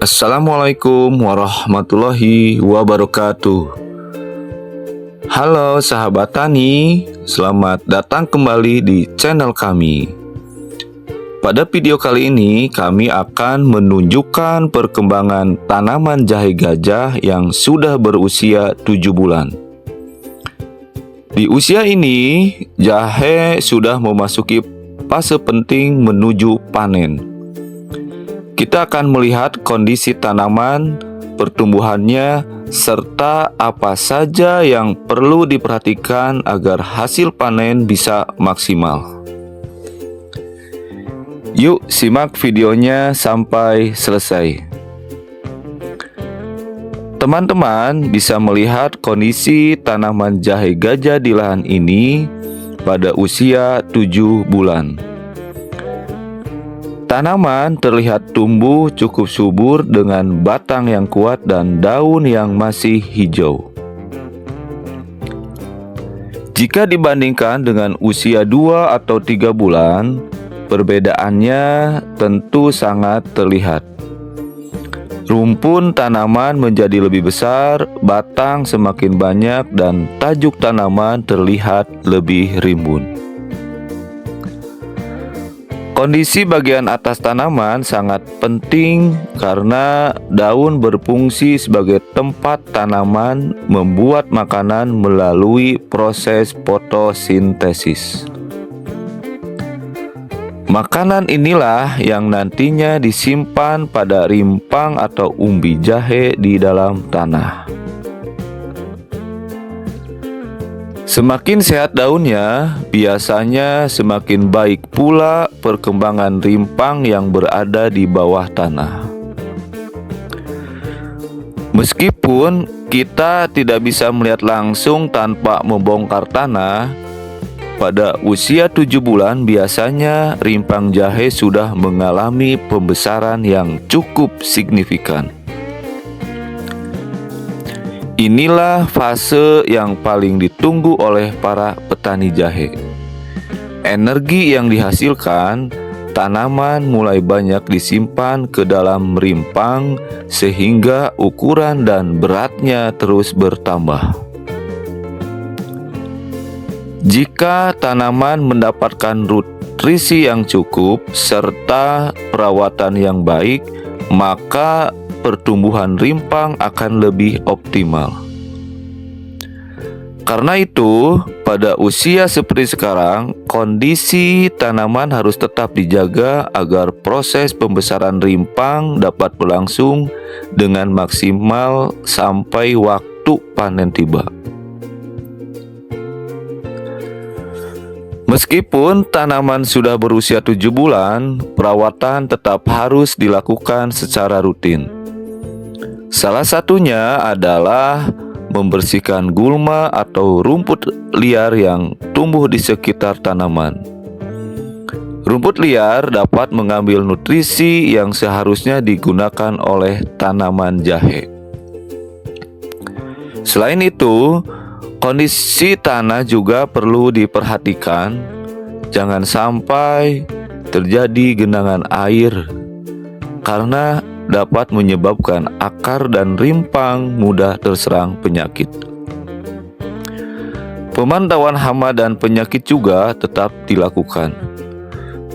Assalamualaikum warahmatullahi wabarakatuh. Halo sahabat tani, selamat datang kembali di channel kami. Pada video kali ini kami akan menunjukkan perkembangan tanaman jahe gajah yang sudah berusia 7 bulan. Di usia ini, jahe sudah memasuki fase penting menuju panen. Kita akan melihat kondisi tanaman, pertumbuhannya, serta apa saja yang perlu diperhatikan agar hasil panen bisa maksimal. Yuk simak videonya sampai selesai. Teman-teman bisa melihat kondisi tanaman jahe gajah di lahan ini pada usia 7 bulan. Tanaman terlihat tumbuh cukup subur dengan batang yang kuat dan daun yang masih hijau. Jika dibandingkan dengan usia 2 atau 3 bulan, perbedaannya tentu sangat terlihat. Rumpun tanaman menjadi lebih besar, batang semakin banyak, dan tajuk tanaman terlihat lebih rimbun. Kondisi bagian atas tanaman sangat penting karena daun berfungsi sebagai tempat tanaman membuat makanan melalui proses fotosintesis. Makanan inilah yang nantinya disimpan pada rimpang atau umbi jahe di dalam tanah. Semakin sehat daunnya, biasanya semakin baik pula perkembangan rimpang yang berada di bawah tanah. Meskipun kita tidak bisa melihat langsung tanpa membongkar tanah, pada usia 7 bulan biasanya rimpang jahe sudah mengalami pembesaran yang cukup signifikan. Inilah fase yang paling ditunggu oleh para petani jahe. Energi yang dihasilkan, tanaman mulai banyak disimpan ke dalam rimpang sehingga ukuran dan beratnya terus bertambah. Jika tanaman mendapatkan nutrisi yang cukup serta perawatan yang baik, maka pertumbuhan rimpang akan lebih optimal. Karena itu, pada usia seperti sekarang, kondisi tanaman harus tetap dijaga agar proses pembesaran rimpang dapat berlangsung dengan maksimal sampai waktu panen tiba. Meskipun tanaman sudah berusia 7 bulan, perawatan tetap harus dilakukan secara rutin. Salah satunya adalah membersihkan gulma atau rumput liar yang tumbuh di sekitar tanaman. Rumput liar dapat mengambil nutrisi yang seharusnya digunakan oleh tanaman jahe. Selain itu, kondisi tanah juga perlu diperhatikan. Jangan sampai terjadi genangan air karena dapat menyebabkan akar dan rimpang mudah terserang penyakit. Pemantauan hama dan penyakit juga tetap dilakukan.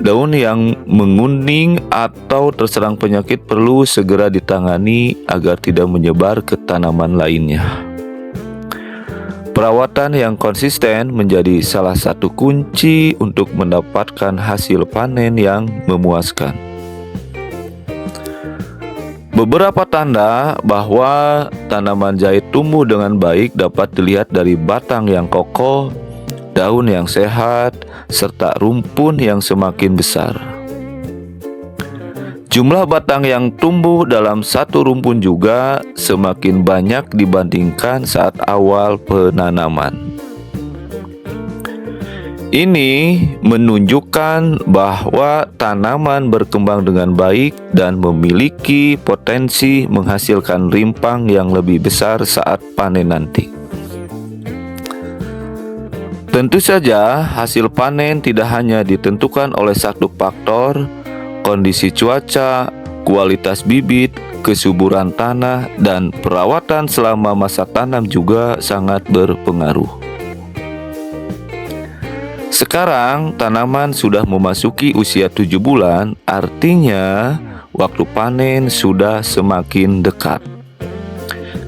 Daun yang menguning atau terserang penyakit perlu segera ditangani agar tidak menyebar ke tanaman lainnya. Perawatan yang konsisten menjadi salah satu kunci untuk mendapatkan hasil panen yang memuaskan. Beberapa tanda bahwa tanaman jahe tumbuh dengan baik dapat dilihat dari batang yang kokoh, daun yang sehat, serta rumpun yang semakin besar. Jumlah batang yang tumbuh dalam satu rumpun juga semakin banyak dibandingkan saat awal penanaman. Ini menunjukkan bahwa tanaman berkembang dengan baik dan memiliki potensi menghasilkan rimpang yang lebih besar saat panen nanti. Tentu saja, hasil panen tidak hanya ditentukan oleh satu faktor, kondisi cuaca, kualitas bibit, kesuburan tanah, dan perawatan selama masa tanam juga sangat berpengaruh. Sekarang tanaman sudah memasuki usia 7 bulan, artinya waktu panen sudah semakin dekat.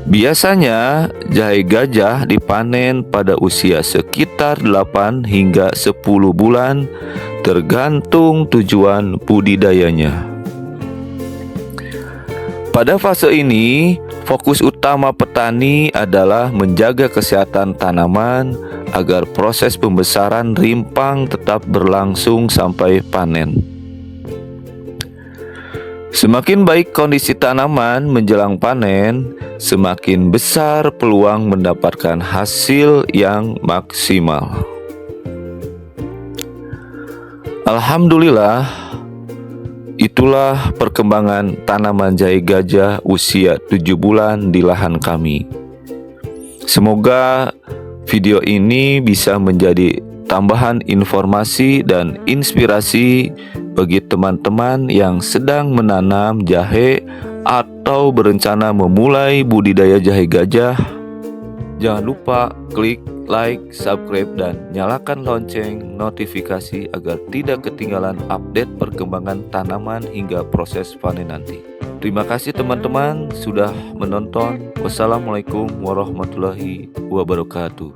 Biasanya jahe gajah dipanen pada usia sekitar 8 hingga 10 bulan, tergantung tujuan budidayanya. Pada fase ini, fokus utama petani adalah menjaga kesehatan tanaman agar proses pembesaran rimpang tetap berlangsung sampai panen. Semakin baik kondisi tanaman menjelang panen, semakin besar peluang mendapatkan hasil yang maksimal. Alhamdulillah, itulah perkembangan tanaman jahe gajah usia 7 bulan di lahan kami. Semoga video ini bisa menjadi tambahan informasi dan inspirasi bagi teman-teman yang sedang menanam jahe atau berencana memulai budidaya jahe gajah. Jangan lupa klik like, subscribe, dan nyalakan lonceng notifikasi agar tidak ketinggalan update perkembangan tanaman hingga proses panen nanti. Terima kasih teman-teman sudah menonton. Wassalamualaikum warahmatullahi wabarakatuh.